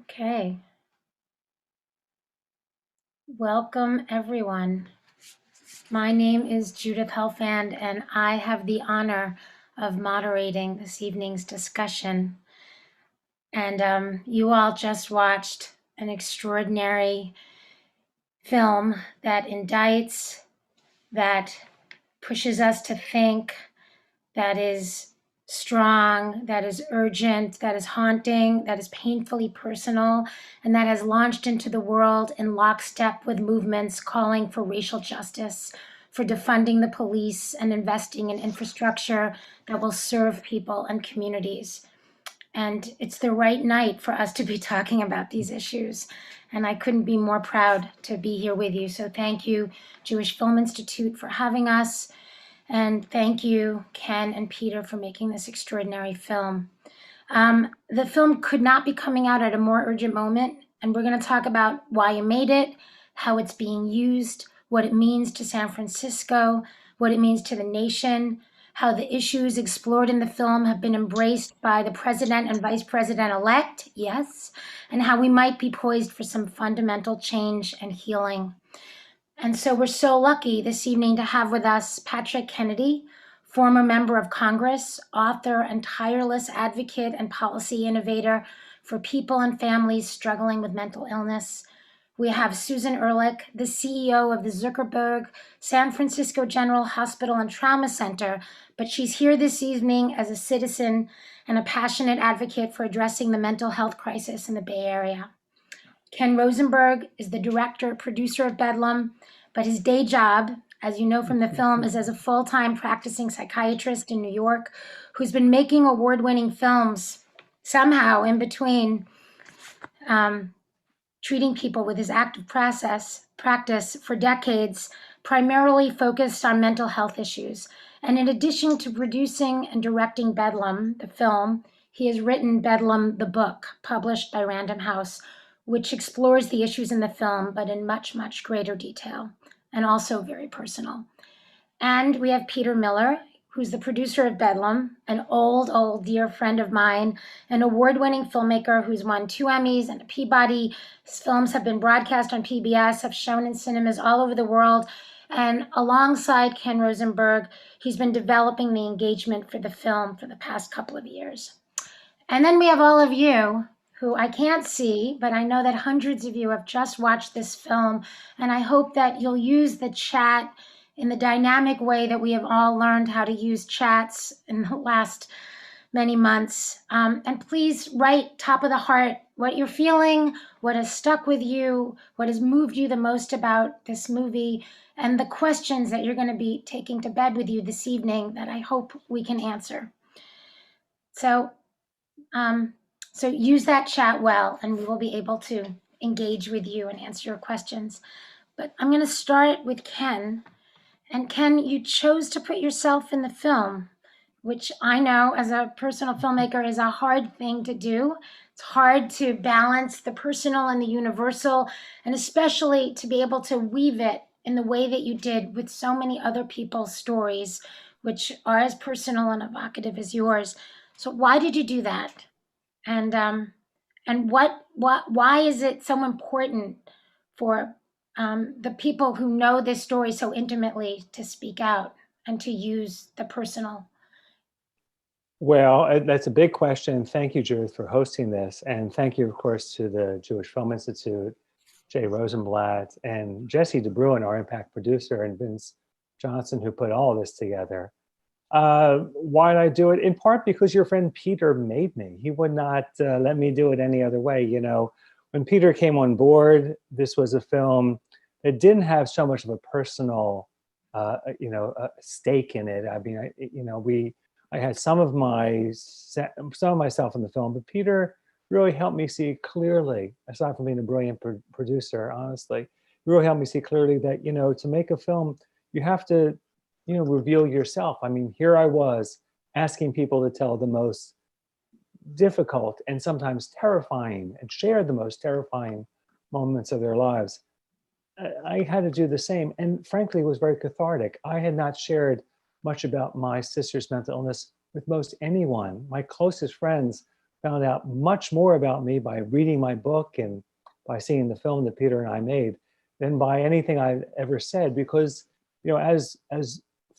Okay. Welcome, everyone. My name is Judith Helfand, and I have the honor of moderating this evening's discussion. And you all just watched an extraordinary film that indicts, that pushes us to think, that is strong, that is urgent, that is haunting, that is painfully personal, and that has launched into the world in lockstep with movements calling for racial justice, for defunding the police and investing in infrastructure that will serve people and communities. And it's the right night for us to be talking about these issues. And I couldn't be more proud to be here with you. So thank you, Jewish Film Institute, for having us. And thank you, Ken and Peter, for making this extraordinary film. The film could not be coming out at a more urgent moment, and we're going to talk about why you made it, how it's being used, what it means to San Francisco, what it means to the nation, how the issues explored in the film have been embraced by the president and vice president-elect, yes, and how we might be poised for some fundamental change and healing. And so we're so lucky this evening to have with us Patrick Kennedy, former member of Congress, author and tireless advocate and policy innovator for people and families struggling with mental illness. We have Susan Ehrlich, the CEO of the Zuckerberg San Francisco General Hospital and Trauma Center, but she's here this evening as a citizen and a passionate advocate for addressing the mental health crisis in the Bay Area. Ken Rosenberg is the director, producer of BEDLAM, but his day job, as you know from the film, is as a full-time practicing psychiatrist in New York who's been making award-winning films somehow in between treating people with his active practice for decades, primarily focused on mental health issues. And in addition to producing and directing BEDLAM, the film, he has written BEDLAM, the book, published by Random House, which explores the issues in the film, but in much, much greater detail, and also very personal. And we have Peter Miller, who's the producer of BEDLAM, an old dear friend of mine, an award-winning filmmaker who's won 2 Emmys and a Peabody. His films have been broadcast on PBS, have shown in cinemas all over the world. And alongside Ken Rosenberg, he's been developing the engagement for the film for the past couple of years. And then we have all of you who I can't see, but I know that hundreds of you have just watched this film, and I hope that you'll use the chat in the dynamic way that we have all learned how to use chats in the last many months. And please write top of the heart what you're feeling, what has stuck with you, what has moved you the most about this movie, and the questions that you're going to be taking to bed with you this evening that I hope we can answer. So use that chat well, and we will be able to engage with you and answer your questions. But I'm going to start with Ken. And Ken, you chose to put yourself in the film, which I know as a personal filmmaker is a hard thing to do. It's hard to balance the personal and the universal, and especially to be able to weave it in the way that you did with so many other people's stories, which are as personal and evocative as yours. So why did you do that? And why is it so important for the people who know this story so intimately to speak out and to use the personal? Well, that's a big question. Thank you, Judith, for hosting this. And thank you, of course, to the Jewish Film Institute, Jay Rosenblatt, and Jesse DeBruin, our impact producer, and Vince Johnson, who put all this together. Why did I do it? In part because your friend Peter made me. He would not let me do it any other way. You know, when Peter came on board, this was a film that didn't have so much of a personal, stake in it. I mean, I had some of myself in the film, but Peter really helped me see clearly, aside from being a brilliant producer, honestly, he really helped me see clearly that, to make a film, you have to, reveal yourself. I mean, here I was asking people to tell the most difficult and sometimes terrifying and share the most terrifying moments of their lives. I had to do the same, and frankly, it was very cathartic. I had not shared much about my sister's mental illness with most anyone. My closest friends found out much more about me by reading my book and by seeing the film that Peter and I made than by anything I've ever said. Because, as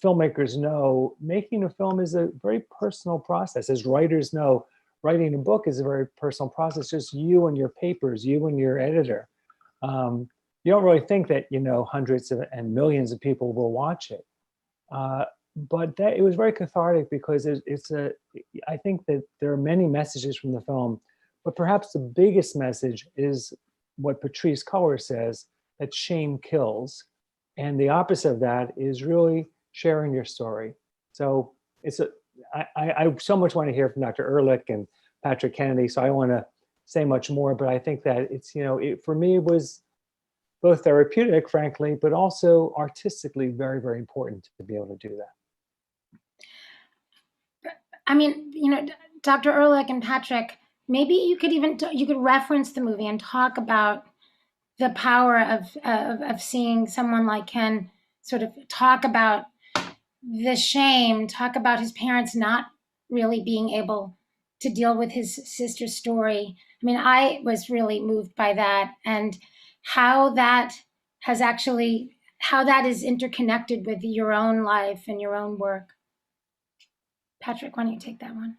filmmakers know, making a film is a very personal process. As writers know, writing a book is a very personal process. Just you and your papers, you and your editor. You don't really think that hundreds and millions of people will watch it. But it was very cathartic because I think that there are many messages from the film, but perhaps the biggest message is what Patrisse Cullors says, that shame kills. And the opposite of that is really sharing your story. So I so much want to hear from Dr. Ehrlich and Patrick Kennedy, so I don't want to say much more, but I think that it's, for me, it was both therapeutic, frankly, but also artistically very, very important to be able to do that. I mean, Dr. Ehrlich and Patrick, maybe you could reference the movie and talk about the power of seeing someone like Ken sort of talk about the shame, talk about his parents not really being able to deal with his sister's story. I mean, I was really moved by that, and how that is interconnected with your own life and your own work. Patrick, why don't you take that one?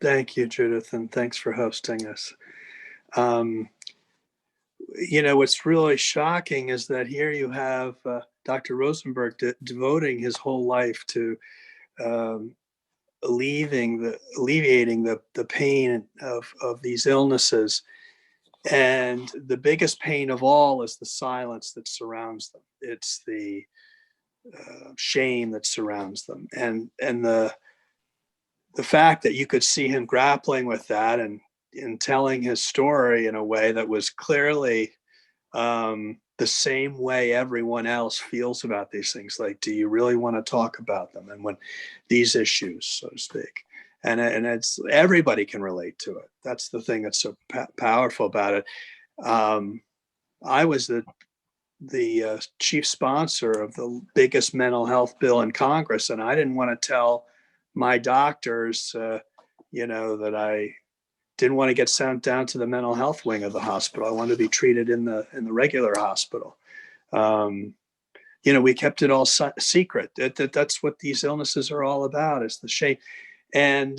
Thank you, Judith, and thanks for hosting us. What's really shocking is that here you have Dr. Rosenberg devoting his whole life to alleviating the pain of these illnesses. And the biggest pain of all is the silence that surrounds them. It's the shame that surrounds them. And the fact that you could see him grappling with that and in telling his story in a way that was clearly the same way everyone else feels about these things. Like, do you really want to talk about them? And when these issues, so to speak, and it's everybody can relate to it. That's the thing that's so powerful about it. I was the chief sponsor of the biggest mental health bill in Congress, and I didn't want to tell my doctors, that I didn't want to get sent down to the mental health wing of the hospital. I wanted to be treated in the regular hospital. We kept it all secret. That's what these illnesses are all about, is the shame. And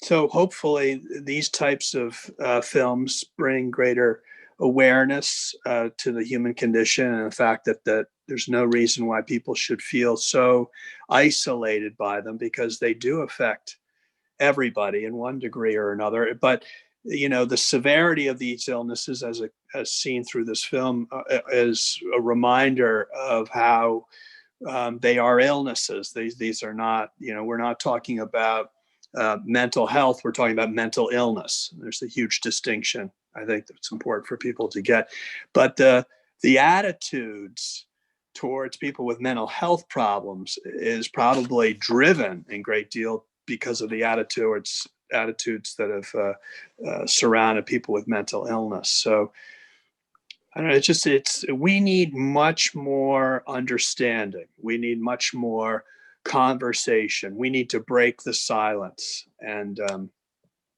so hopefully these types of films bring greater awareness to the human condition, and the fact that there's no reason why people should feel so isolated by them, because they do affect everybody in one degree or another. But the severity of these illnesses, as seen through this film, is a reminder of how they are illnesses. These are not, we're not talking about mental health. We're talking about mental illness. There's a huge distinction, I think, that's important for people to get. But the attitudes towards people with mental health problems is probably driven in great deal because of the attitudes that have surrounded people with mental illness. So I don't know, we need much more understanding. We need much more conversation. We need to break the silence. And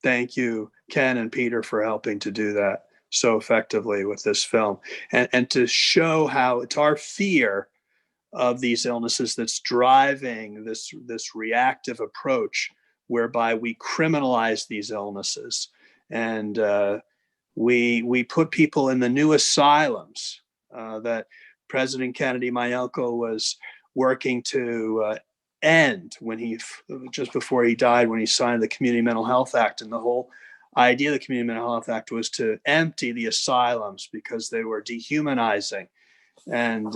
thank you, Ken and Peter, for helping to do that so effectively with this film, and to show how it's our fear of these illnesses that's driving this reactive approach, whereby we criminalize these illnesses, and we put people in the new asylums that President Kennedy, my uncle, was working to end when just before he died, when he signed the Community Mental Health Act. And the whole idea of the Community Mental Health Act was to empty the asylums because they were dehumanizing. And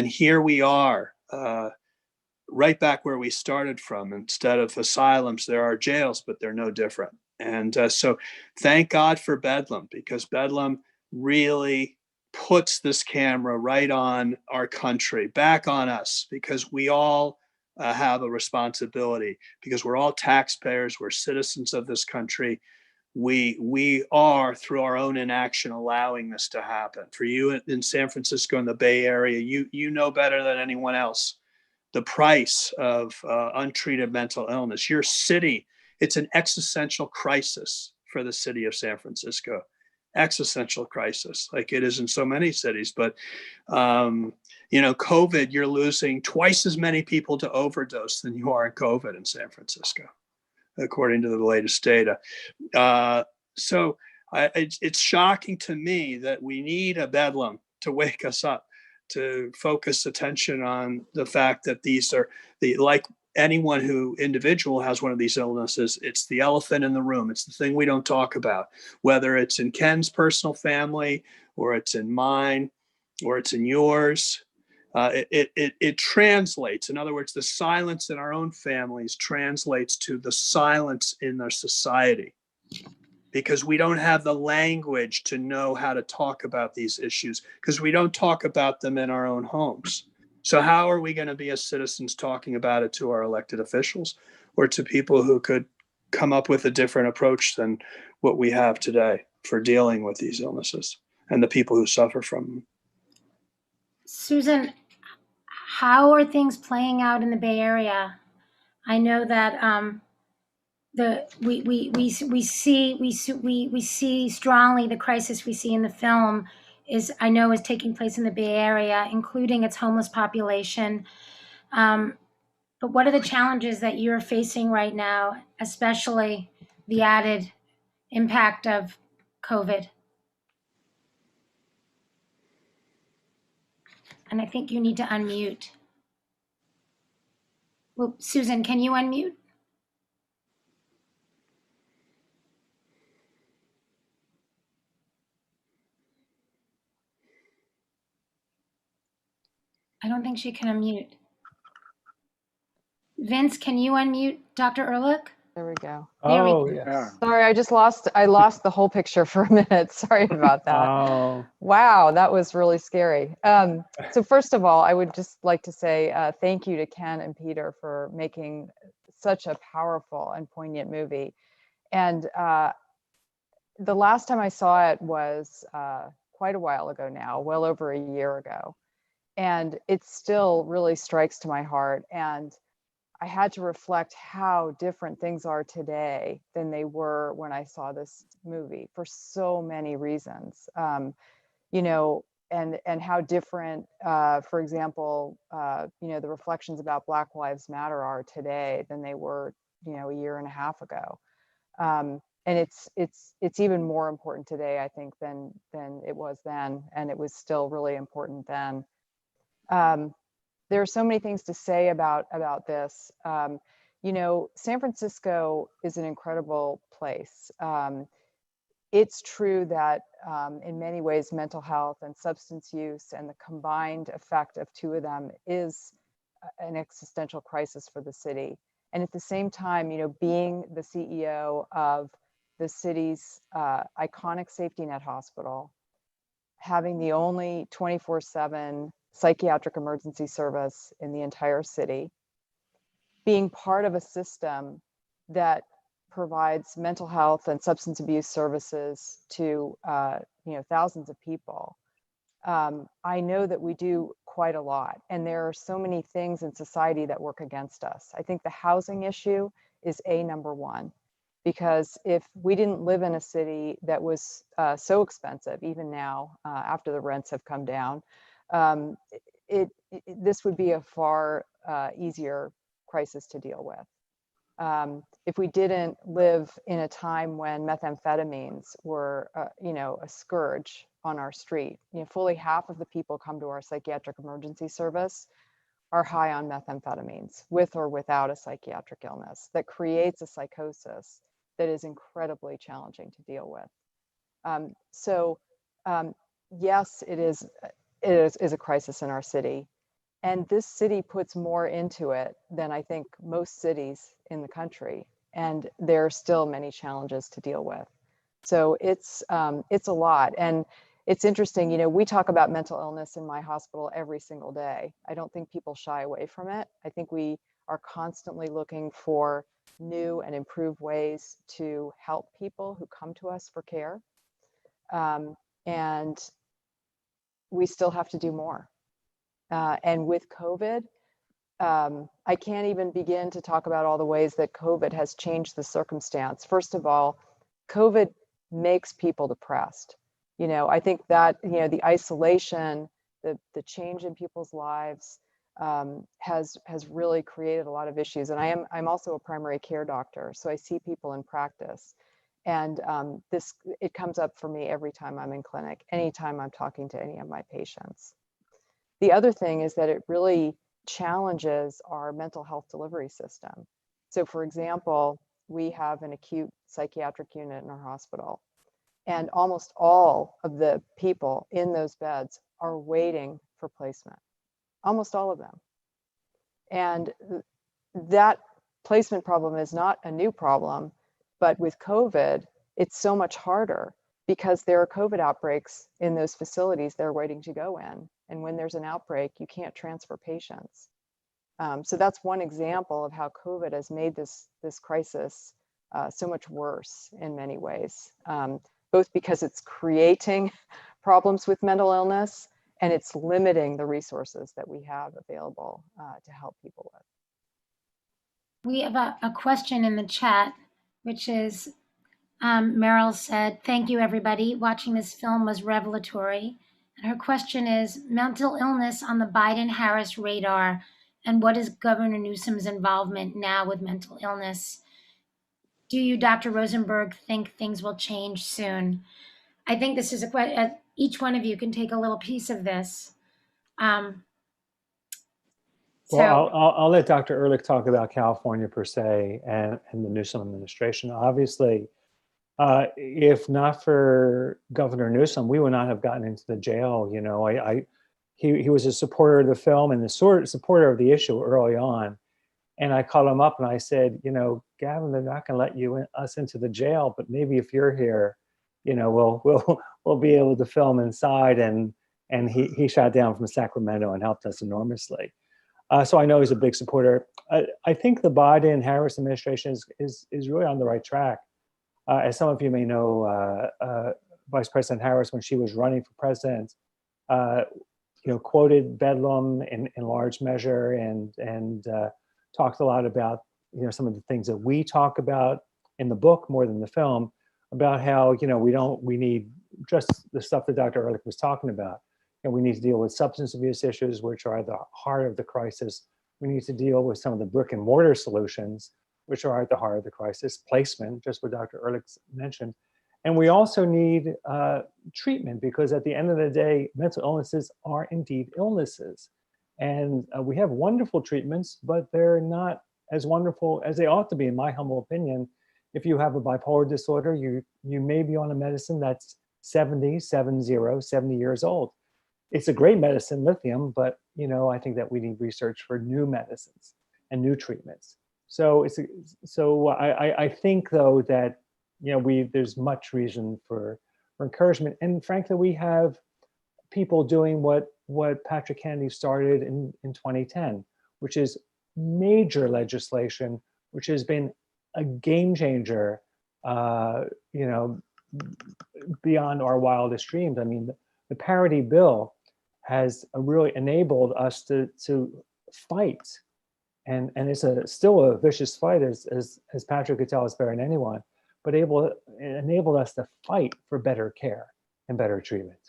here we are, right back where we started from. Instead of asylums, there are jails, but they're no different. And so thank God for BEDLAM, because BEDLAM really puts this camera right on our country, back on us, because we all have a responsibility, because we're all taxpayers, we're citizens of this country. We are, through our own inaction, allowing this to happen. For you in San Francisco and the Bay Area, you know better than anyone else the price of untreated mental illness. Your city It's an existential crisis for the city of San Francisco. Existential crisis, like it is in so many cities. But COVID, you're losing twice as many people to overdose than you are in COVID in San Francisco, according to the latest data. So it's shocking to me that we need a bedlam to wake us up, to focus attention on the fact that these are like anyone who individual has one of these illnesses, it's the elephant in the room. It's the thing we don't talk about, whether it's in Ken's personal family or it's in mine or it's in yours. It translates. In other words, the silence in our own families translates to the silence in our society, because we don't have the language to know how to talk about these issues, because we don't talk about them in our own homes. So how are we going to be as citizens talking about it to our elected officials or to people who could come up with a different approach than what we have today for dealing with these illnesses and the people who suffer from them? Susan, how are things playing out in the Bay Area? I know that we see strongly the crisis we see in the film is taking place in the Bay Area, including its homeless population. But what are the challenges that you're facing right now, especially the added impact of COVID? And I think you need to unmute. Well, Susan, can you unmute? I don't think she can unmute. Vince, can you unmute Dr. Ehrlich? There we go. There we Oh, go. yes. Sorry, I lost the whole picture for a minute. Sorry about that. Oh, Wow, that was really scary. So first of all, I would just like to say thank you to Ken and Peter for making such a powerful and poignant movie. And the last time I saw it was quite a while ago now, well over a year ago. And it still really strikes to my heart. And I had to reflect how different things are today than they were when I saw this movie for so many reasons. And how different, for example, the reflections about Black Lives Matter are today than they were, a year and a half ago. And it's even more important today, I think, than it was then, and it was still really important then. There are so many things to say about this. San Francisco is an incredible place. It's true that in many ways, mental health and substance use and the combined effect of two of them is an existential crisis for the city. And at the same time, being the CEO of the city's iconic safety net hospital, having the only 24/7 psychiatric emergency service in the entire city, being part of a system that provides mental health and substance abuse services to thousands of people. I know that we do quite a lot, and there are so many things in society that work against us. I think the housing issue is number one, because if we didn't live in a city that was so expensive, even now after the rents have come down, this would be a far easier crisis to deal with. If we didn't live in a time when methamphetamines were, a scourge on our street, fully half of the people come to our psychiatric emergency service are high on methamphetamines, with or without a psychiatric illness, that creates a psychosis that is incredibly challenging to deal with. Yes, it is a crisis in our city. And this city puts more into it than I think most cities in the country. And there are still many challenges to deal with. So it's a lot. And it's interesting, we talk about mental illness in my hospital every single day. I don't think people shy away from it. I think we are constantly looking for new and improved ways to help people who come to us for care. And we still have to do more. And with COVID, I can't even begin to talk about all the ways that COVID has changed the circumstance. First of all, COVID makes people depressed. I think that, the isolation, the change in people's lives has really created a lot of issues. And I'm also a primary care doctor, so I see people in practice. And it comes up for me every time I'm in clinic, anytime I'm talking to any of my patients. The other thing is that it really challenges our mental health delivery system. So for example, we have an acute psychiatric unit in our hospital, and almost all of the people in those beds are waiting for placement, almost all of them. And that placement problem is not a new problem, but with COVID, it's so much harder because there are COVID outbreaks in those facilities they're waiting to go in. And when there's an outbreak, you can't transfer patients. So that's one example of how COVID has made this crisis so much worse in many ways, both because it's creating problems with mental illness and it's limiting the resources that we have available to help people with. We have a question in the chat, which is, Meryl said, "Thank you, everybody. Watching this film was revelatory." And her question is, mental illness on the Biden-Harris radar, and what is Governor Newsom's involvement now with mental illness? Do you, Dr. Rosenberg, think things will change soon? I think this is a question, each one of you can take a little piece of this. Well, I'll let Dr. Ehrlich talk about California per se and the Newsom administration. Obviously, if not for Governor Newsom, we would not have gotten into the jail. He was a supporter of the film and the supporter of the issue early on. And I called him up and I said, Gavin, they're not going to let us into the jail, but maybe if you're here, we'll be able to film inside. And he shot down from Sacramento and helped us enormously. So I know he's a big supporter. I think the Biden-Harris administration is really on the right track. As some of you may know, Vice President Harris, when she was running for president, quoted BEDLAM in large measure and talked a lot about some of the things that we talk about in the book more than the film, about how we need just the stuff that Dr. Ehrlich was talking about. And we need to deal with substance abuse issues, which are the heart of the crisis. We need to deal with some of the brick and mortar solutions, which are at the heart of the crisis, placement, just what Dr. Ehrlich mentioned. And we also need treatment, because at the end of the day, mental illnesses are indeed illnesses. And we have wonderful treatments, but they're not as wonderful as they ought to be, in my humble opinion. If you have a bipolar disorder, you may be on a medicine that's 70 years old. It's a great medicine, lithium, but I think that we need research for new medicines and new treatments. So I think though that there's much reason for encouragement, and frankly, we have people doing what Patrick Kennedy started in 2010, which is major legislation, which has been a game changer, beyond our wildest dreams. I mean, the parity bill has really enabled us to fight, and it's still a vicious fight, as Patrick could tell us better than anyone, but enabled us to fight for better care and better treatment.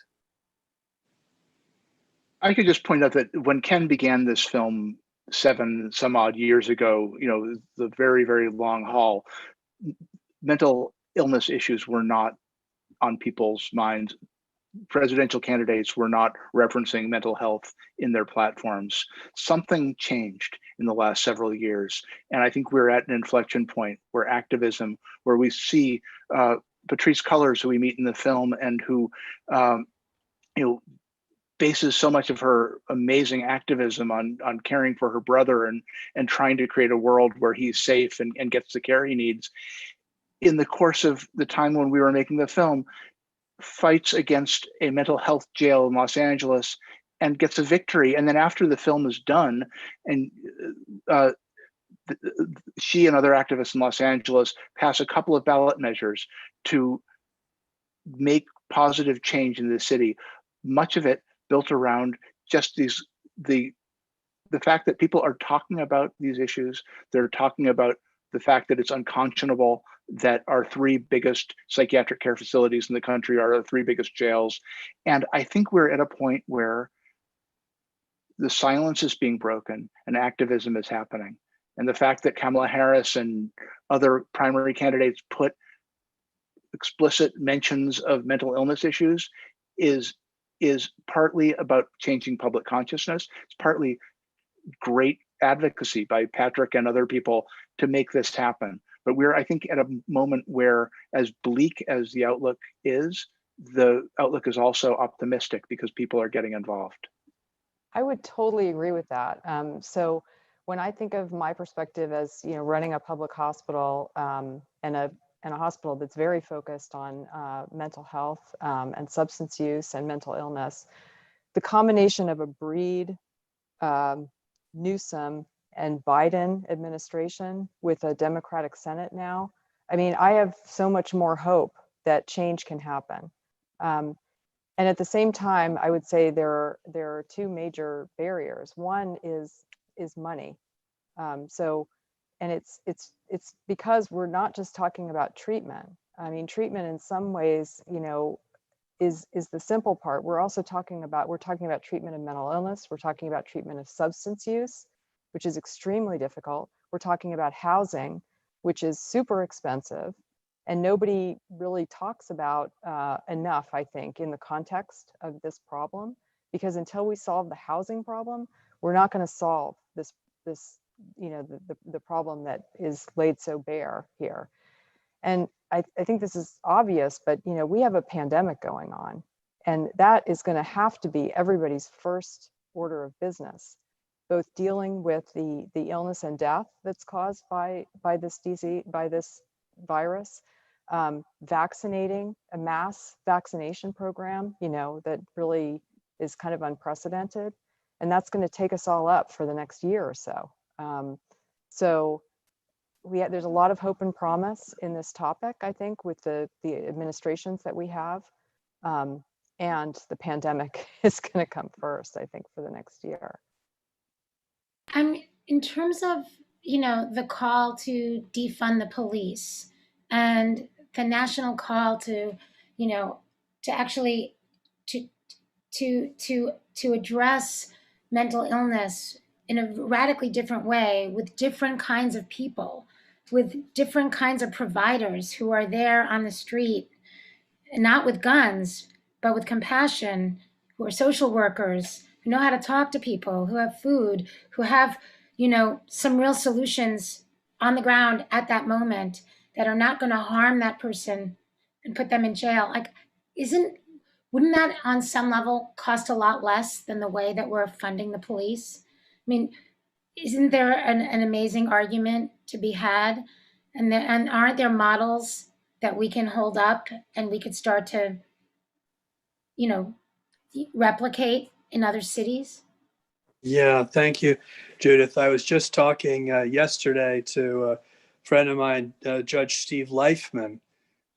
I could just point out that when Ken began this film 7 some odd years ago, the very, very long haul, mental illness issues were not on people's minds. Presidential candidates were not referencing mental health in their platforms. Something changed in the last several years. And I think we're at an inflection point where activism, where we see Patrisse Cullors, who we meet in the film and who, bases so much of her amazing activism on caring for her brother and trying to create a world where he's safe and gets the care he needs. In the course of the time when we were making the film, fights against a mental health jail in Los Angeles and gets a victory. And then after the film is done, and she and other activists in Los Angeles pass a couple of ballot measures to make positive change in the city, much of it built around just the the fact that people are talking about these issues, they're talking about the fact that it's unconscionable that our three biggest psychiatric care facilities in the country are our three biggest jails. And I think we're at a point where the silence is being broken and activism is happening. And the fact that Kamala Harris and other primary candidates put explicit mentions of mental illness issues is partly about changing public consciousness. It's partly great advocacy by Patrick and other people to make this happen. But we're, I think, at a moment where, as bleak as the outlook is also optimistic because people are getting involved. I would totally agree with that. So when I think of my perspective as, you know, running a public hospital and a hospital that's very focused on mental health and substance use and mental illness, the combination of a Breed, Newsom, and Biden administration with a Democratic Senate now, I mean, I have so much more hope that change can happen. And at the same time, I would say there are two major barriers. One is money. And it's because we're not just talking about treatment. I mean, treatment in some ways, you know, is the simple part. We're talking about treatment of mental illness. We're talking about treatment of substance use, which is extremely difficult. We're talking about housing, which is super expensive. And nobody really talks about enough, I think, in the context of this problem, because until we solve the housing problem, we're not going to solve this, you know, the problem that is laid so bare here. And I think this is obvious, but, you know, we have a pandemic going on, and that is going to have to be everybody's first order of business, both dealing with the illness and death that's caused by this disease, by this virus, vaccinating, a mass vaccination program, you know, that really is kind of unprecedented. And that's going to take us all up for the next year or so. So there's a lot of hope and promise in this topic, I think, with the administrations that we have. And the pandemic is going to come first, I think, for the next year. In terms of, you know, the call to defund the police and the national call to, you know, to actually to address mental illness in a radically different way with different kinds of people, with different kinds of providers who are there on the street, not with guns, but with compassion, who are social workers, who know how to talk to people, who have food, who have, you know, some real solutions on the ground at that moment that are not going to harm that person and put them in jail. Like, wouldn't that on some level cost a lot less than the way that we're funding the police? I mean, isn't there an amazing argument to be had? And aren't there models that we can hold up and we could start to, you know, replicate in other cities? Yeah, thank you, Judith. I was just talking yesterday to a friend of mine, Judge Steve Lifeman,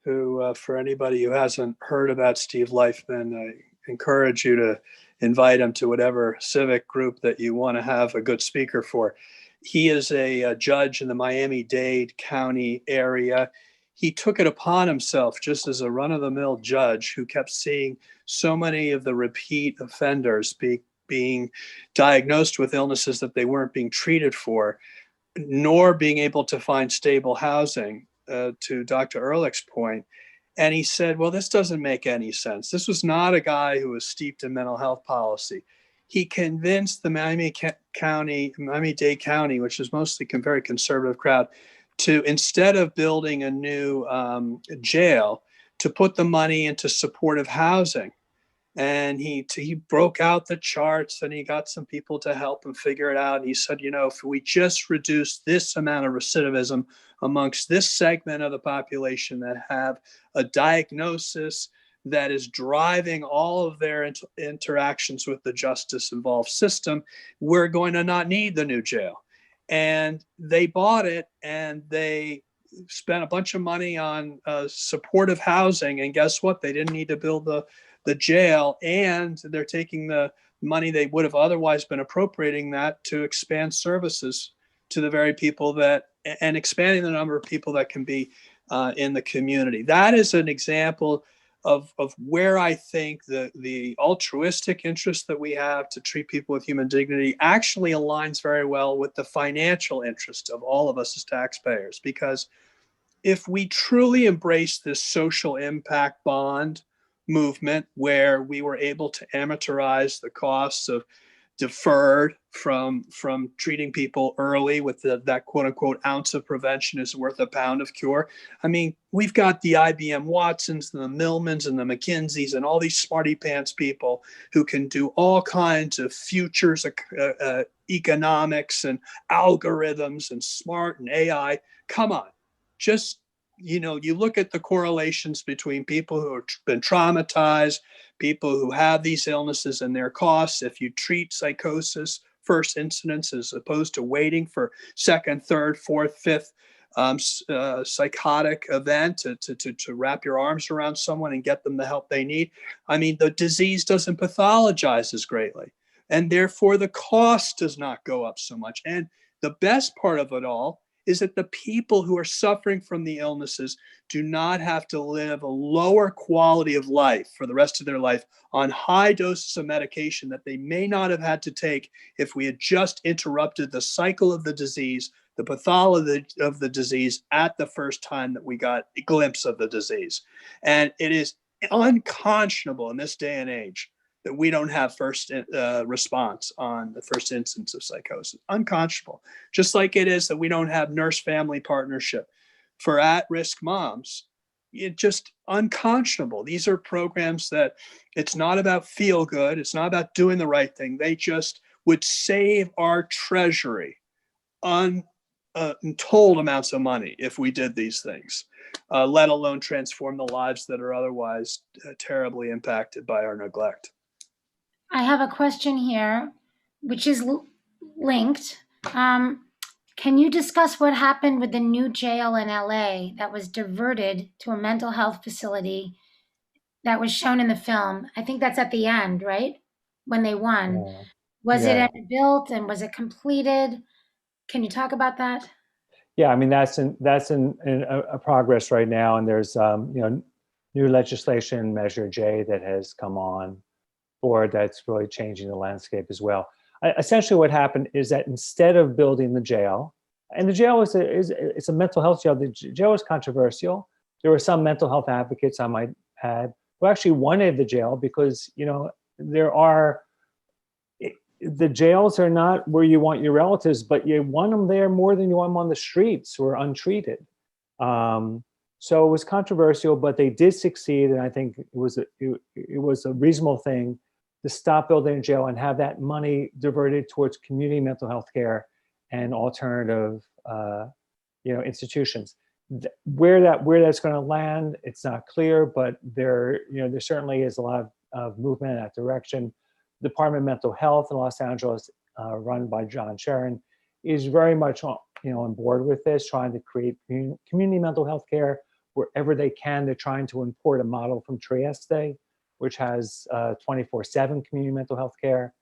who, for anybody who hasn't heard about Steve Lifeman, I encourage you to invite him to whatever civic group that you want to have a good speaker for. He is a judge in the Miami-Dade County area. He took it upon himself, just as a run-of-the-mill judge who kept seeing so many of the repeat offenders being diagnosed with illnesses that they weren't being treated for, nor being able to find stable housing, to Dr. Ehrlich's point. And he said, well, this doesn't make any sense. This was not a guy who was steeped in mental health policy. He convinced the Miami-Dade County, which is mostly a very conservative crowd, to, instead of building a new jail, to put the money into supportive housing. And he broke out the charts and he got some people to help him figure it out. And he said, you know, if we just reduce this amount of recidivism amongst this segment of the population that have a diagnosis that is driving all of their interactions with the justice-involved system, we're going to not need the new jail. And they bought it, and they spent a bunch of money on supportive housing. And guess what? They didn't need to build the jail, and they're taking the money they would have otherwise been appropriating that to expand services to the very people that, and expanding the number of people that can be in the community. That is an example of where I think the altruistic interest that we have to treat people with human dignity actually aligns very well with the financial interest of all of us as taxpayers. Because if we truly embrace this social impact bond movement, where we were able to amortize the costs of deferred from treating people early with that quote unquote ounce of prevention is worth a pound of cure. I mean, we've got the IBM Watsons and the Millmans and the McKinseys and all these smarty pants people who can do all kinds of futures economics and algorithms and smart and AI. Come on, just, you look at the correlations between people who have been traumatized, people who have these illnesses and their costs. If you treat psychosis first incidence as opposed to waiting for second, third, fourth, fifth psychotic event to wrap your arms around someone and get them the help they need, I mean, the disease doesn't pathologize as greatly, and therefore the cost does not go up so much. And the best part of it all is that the people who are suffering from the illnesses do not have to live a lower quality of life for the rest of their life on high doses of medication that they may not have had to take if we had just interrupted the cycle of the disease, the pathology of the disease at the first time that we got a glimpse of the disease. And it is unconscionable in this day and age that we don't have first response on the first instance of psychosis. Unconscionable. Just like it is that we don't have nurse-family partnership for at-risk moms. It's just unconscionable. These are programs that it's not about feel good. It's not about doing the right thing. They just would save our treasury untold amounts of money if we did these things, let alone transform the lives that are otherwise terribly impacted by our neglect. I have a question here, which is linked. Can you discuss what happened with the new jail in LA that was diverted to a mental health facility that was shown in the film? I think that's at the end, right? When they won. Yeah. Was it Yeah. ever built and was it completed? Can you talk about that? Yeah, I mean, that's in a progress right now, and there's new legislation, Measure J, that has come on board that's really changing the landscape as well. Essentially, what happened is that instead of building the jail, and the jail it's a mental health jail. The jail is controversial. There were some mental health advocates, I might add, who actually wanted the jail because the jails are not where you want your relatives, but you want them there more than you want them on the streets or untreated. So it was controversial, but they did succeed, and I think it was a reasonable thing to stop building a jail and have that money diverted towards community mental health care and alternative, institutions. Where that's going to land, it's not clear, but there certainly is a lot of movement in that direction. The Department of Mental Health in Los Angeles, run by John Sharon, is very much on board with this, trying to create community mental health care wherever they can. They're trying to import a model from Trieste, which has 24/7 community mental health care.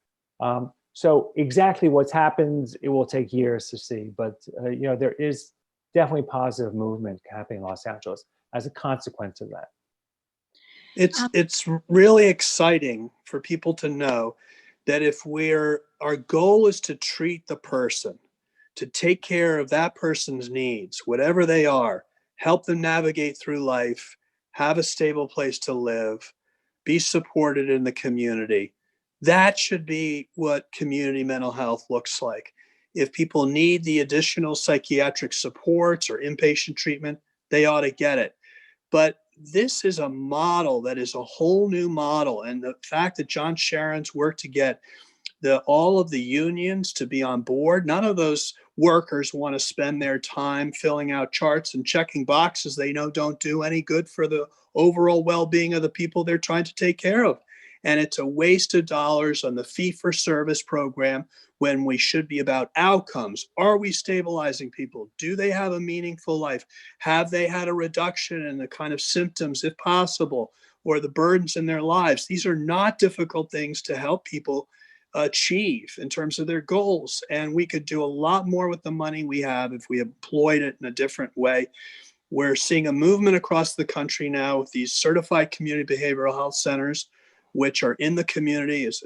So exactly what's happened, it will take years to see, but there is definitely positive movement happening in Los Angeles as a consequence of that. It's really exciting for people to know that if our goal is to treat the person, to take care of that person's needs, whatever they are, help them navigate through life, have a stable place to live, be supported in the community. That should be what community mental health looks like. If people need the additional psychiatric supports or inpatient treatment, they ought to get it. But this is a model that is a whole new model. And the fact that John Sharon's worked to get all of the unions to be on board, none of those workers want to spend their time filling out charts and checking boxes they know don't do any good for the overall well-being of the people they're trying to take care of. And it's a waste of dollars on the fee-for-service program when we should be about outcomes. Are we stabilizing people? Do they have a meaningful life? Have they had a reduction in the kind of symptoms, if possible, or the burdens in their lives? These are not difficult things to help people achieve in terms of their goals. And we could do a lot more with the money we have if we employed it in a different way. We're seeing a movement across the country now with these certified community behavioral health centers, which are in the community, is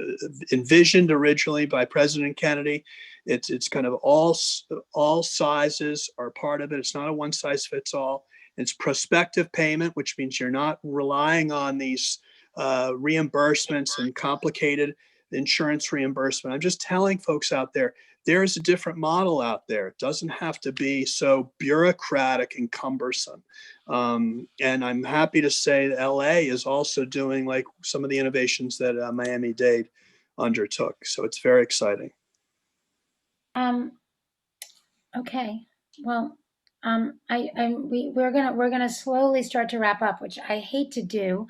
envisioned originally by President Kennedy. It's kind of all sizes are part of it. It's not a one size fits all. It's prospective payment, which means you're not relying on these reimbursements and complicated insurance reimbursement. I'm just telling folks out there, there is a different model out there. It doesn't have to be so bureaucratic and cumbersome. And I'm happy to say that LA is also doing like some of the innovations that Miami-Dade undertook. So it's very exciting. Okay. Well, we're gonna slowly start to wrap up, which I hate to do.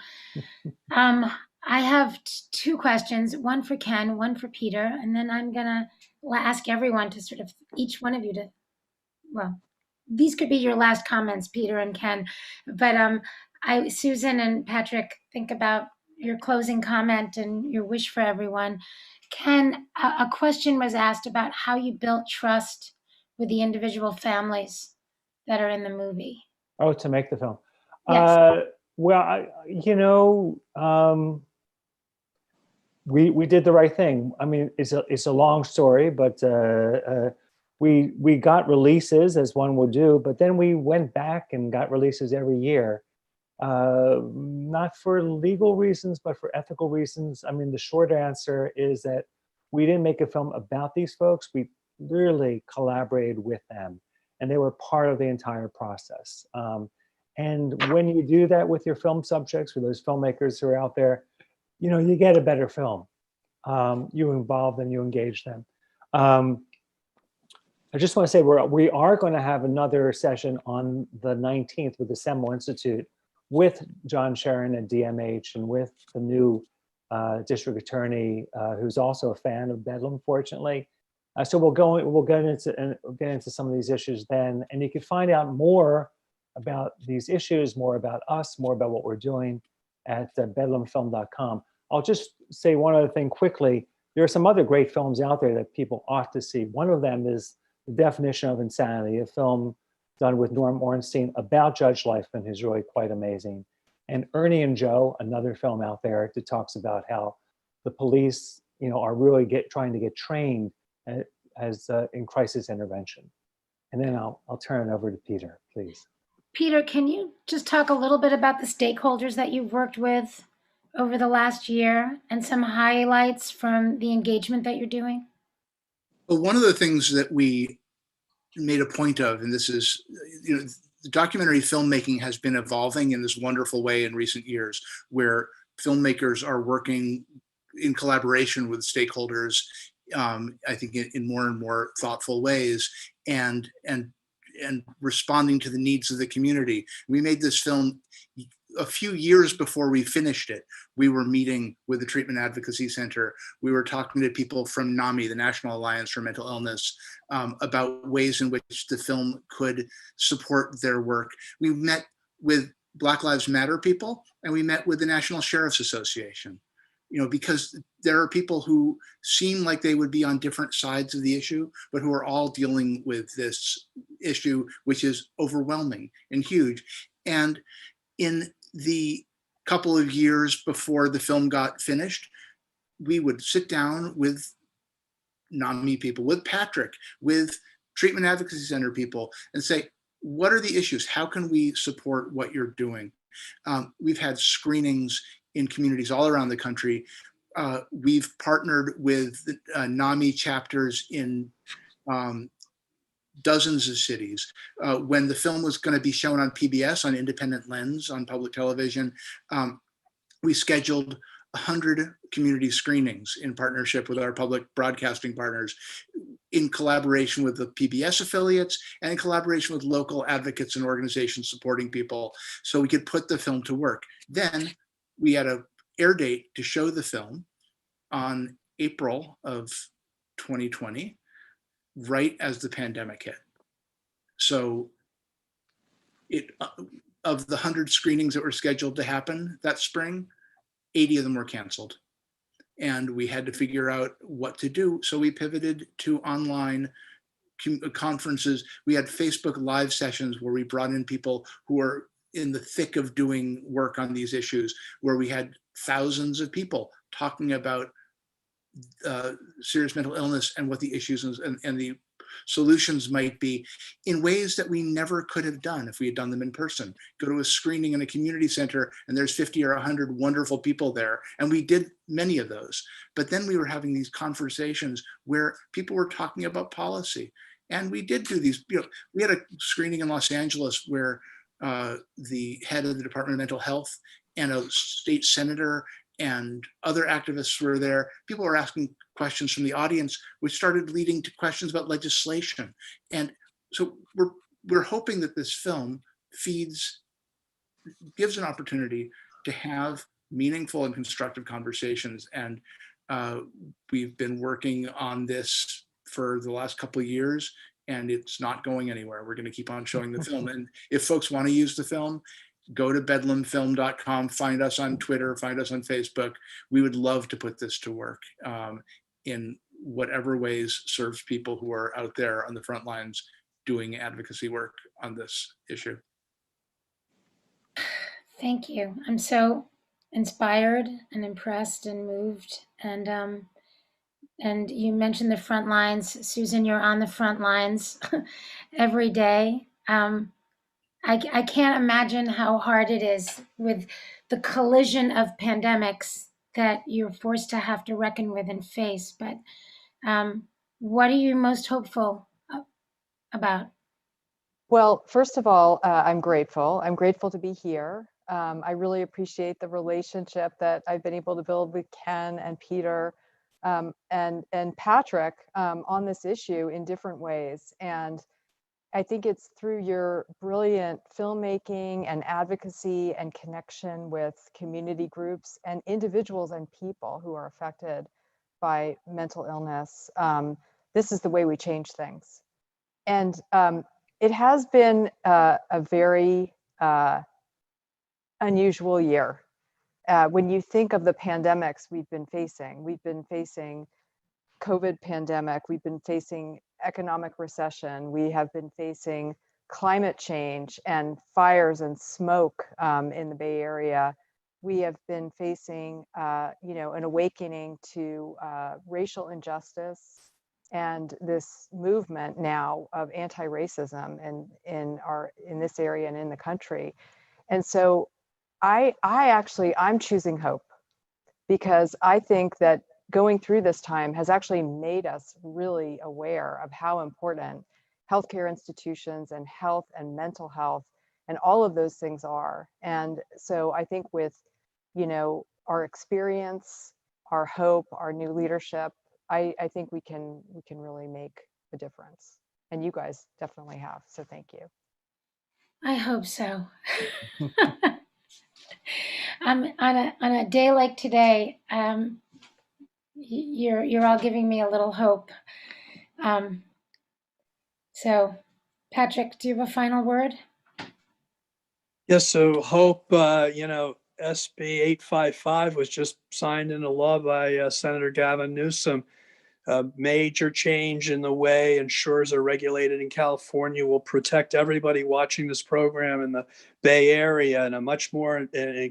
I have two questions, one for Ken, one for Peter, and then I'm gonna ask everyone to sort of, each one of you to, well, these could be your last comments, Peter and Ken, but Susan and Patrick, think about your closing comment and your wish for everyone. Ken, a question was asked about how you built trust with the individual families that are in the movie. Oh, to make the film. Yes. Well, we did the right thing. I mean, it's a long story, but we got releases as one would do, but then we went back and got releases every year, not for legal reasons, but for ethical reasons. I mean, the short answer is that we didn't make a film about these folks. We literally collaborated with them, and they were part of the entire process. And when you do that with your film subjects, with those filmmakers who are out there, you know, you get a better film. You involve them, you engage them. I just want to say we are going to have another session on the 19th with the Semel Institute with John Sharon at DMH and with the new district attorney who's also a fan of BEDLAM, fortunately. So we'll get into some of these issues then, and you can find out more about these issues, more about us, more about what we're doing at bedlamfilm.com. I'll just say one other thing quickly. There are some other great films out there that people ought to see. One of them is The Definition of Insanity, a film done with Norm Ornstein about Judge Lifeman, who's really quite amazing. And Ernie and Joe, another film out there that talks about how the police, you know, are really trying to get trained as in crisis intervention. And then I'll turn it over to Peter, please. Peter, can you just talk a little bit about the stakeholders that you've worked with over the last year and some highlights from the engagement that you're doing? Well, one of the things that we made a point of, and this is, you know, the documentary filmmaking has been evolving in this wonderful way in recent years, where filmmakers are working in collaboration with stakeholders, I think in more and more thoughtful ways, and responding to the needs of the community. We made this film a few years before we finished it. We were meeting with the Treatment Advocacy Center. We were talking to people from NAMI, the National Alliance for Mental Illness, about ways in which the film could support their work. We met with Black Lives Matter people, and we met with the National Sheriff's Association. You know, because there are people who seem like they would be on different sides of the issue, but who are all dealing with this issue, which is overwhelming and huge. And in the couple of years before the film got finished, we would sit down with NAMI people, with Patrick, with Treatment Advocacy Center people, and say, what are the issues? How can we support what you're doing? We've had screenings in communities all around the country. We've partnered with NAMI chapters in dozens of cities. When the film was going to be shown on PBS, on Independent Lens, on public television, we scheduled 100 community screenings in partnership with our public broadcasting partners, in collaboration with the PBS affiliates and in collaboration with local advocates and organizations supporting people, so we could put the film to work. Then we had an air date to show the film on April of 2020, right as the pandemic hit. So of the 100 screenings that were scheduled to happen that spring, 80 of them were canceled. and we had to figure out what to do. So we pivoted to online conferences. We had Facebook live sessions where we brought in people who are in the thick of doing work on these issues, where we had thousands of people talking about serious mental illness and what the issues and the solutions might be in ways that we never could have done if we had done them in person. Go to a screening in a community center and there's 50 or 100 wonderful people there. And we did many of those. But then we were having these conversations where people were talking about policy. And we did do these, we had a screening in Los Angeles where the head of the Department of Mental Health and a state senator and other activists were there. People were asking questions from the audience, which started leading to questions about legislation. And so we're hoping that this film gives an opportunity to have meaningful and constructive conversations. And we've been working on this for the last couple of years, and it's not going anywhere. We're going to keep on showing the film. And if folks want to use the film, go to bedlamfilm.com, find us on Twitter, find us on Facebook. We would love to put this to work in whatever ways serves people who are out there on the front lines doing advocacy work on this issue. Thank you. I'm so inspired and impressed and moved. And you mentioned the front lines. Susan, you're on the front lines every day. I can't imagine how hard it is with the collision of pandemics that you're forced to have to reckon with and face. But what are you most hopeful about? Well, first of all, I'm grateful. I'm grateful to be here. I really appreciate the relationship that I've been able to build with Ken and Peter and Patrick on this issue in different ways. And I think it's through your brilliant filmmaking and advocacy and connection with community groups and individuals and people who are affected by mental illness. This is the way we change things. And it has been a very unusual year. When you think of the pandemics we've been facing COVID pandemic, we've been facing economic recession, we have been facing climate change and fires and smoke in the Bay Area. We have been facing, an awakening to racial injustice and this movement now of anti-racism in this area and in the country. And so I'm choosing hope, because I think that going through this time has actually made us really aware of how important healthcare institutions and health and mental health and all of those things are. And so I think with, our experience, our hope, our new leadership, I think we can really make a difference. And you guys definitely have. So thank you. I hope so. On a day like today, you're all giving me a little hope. So, Patrick, do you have a final word? Yes. So hope, SB 855 was just signed into law by Senator Gavin Newsom. A major change in the way insurers are regulated in California will protect everybody watching this program in the Bay Area in a much more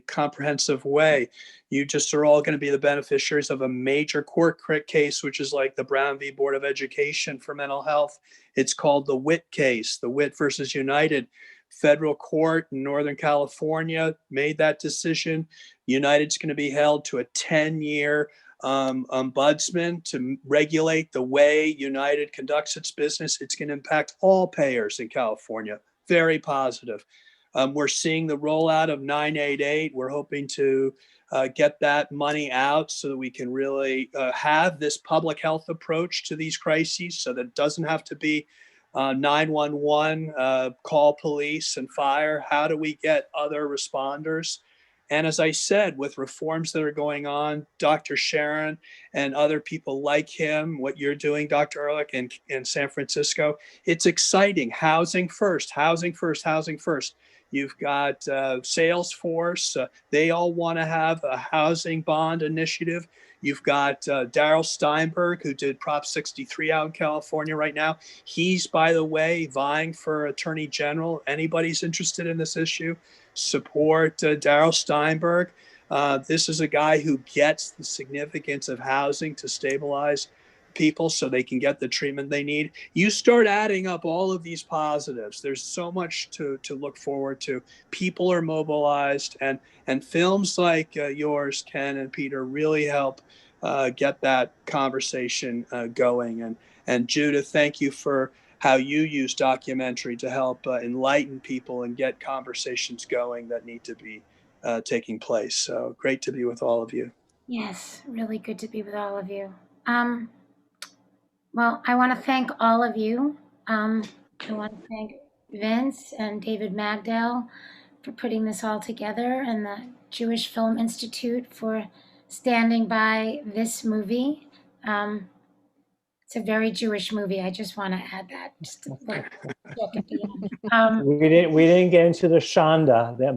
comprehensive way. You just are all going to be the beneficiaries of a major court case, which is like the Brown v. Board of Education for mental health. It's called the Witt case, the Witt versus United. Federal court in Northern California made that decision. United's going to be held to a 10-year ombudsman to regulate the way United conducts its business. It's going to impact all payers in California. Very positive. We're seeing the rollout of 988. We're hoping to get that money out so that we can really have this public health approach to these crises, so that it doesn't have to be 911, call police and fire. How do we get other responders? And as I said, with reforms that are going on, Dr. Sharon and other people like him, what you're doing, Dr. Ehrlich, in San Francisco, it's exciting. Housing first, housing first, housing first. You've got Salesforce. They all want to have a housing bond initiative. You've got Darrell Steinberg, who did Prop 63 out in California right now. He's, by the way, vying for Attorney General. Anybody's interested in this issue, support Darrell Steinberg. This is a guy who gets the significance of housing to stabilize people so they can get the treatment they need. You start adding up all of these positives. There's so much to look forward to. People are mobilized, and films like yours, Ken and Peter, really help get that conversation going. And Judith, thank you for how you use documentary to help enlighten people and get conversations going that need to be taking place. So great to be with all of you. Yes, really good to be with all of you. Well, I want to thank all of you. I want to thank Vince and David Magdale for putting this all together, and the Jewish Film Institute for standing by this movie. It's a very Jewish movie. I just want to add that. Just a little joke at the end. We didn't get into the shanda that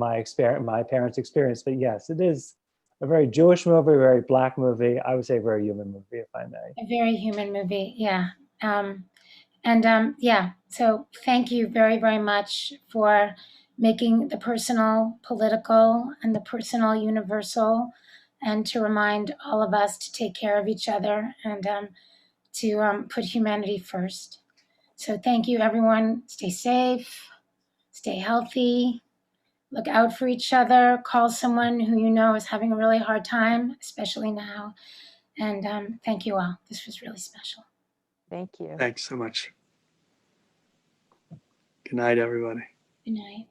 my parents experienced, but yes, it is a very Jewish movie, a very Black movie. I would say a very human movie, if I may. A very human movie, yeah. Yeah, so thank you very, very much for making the personal political and the personal universal, and to remind all of us to take care of each other and to put humanity first. So thank you, everyone. Stay safe, stay healthy, look out for each other, call someone who you know is having a really hard time, especially now. And thank you all. This was really special. Thank you. Thanks so much. Good night, everybody. Good night.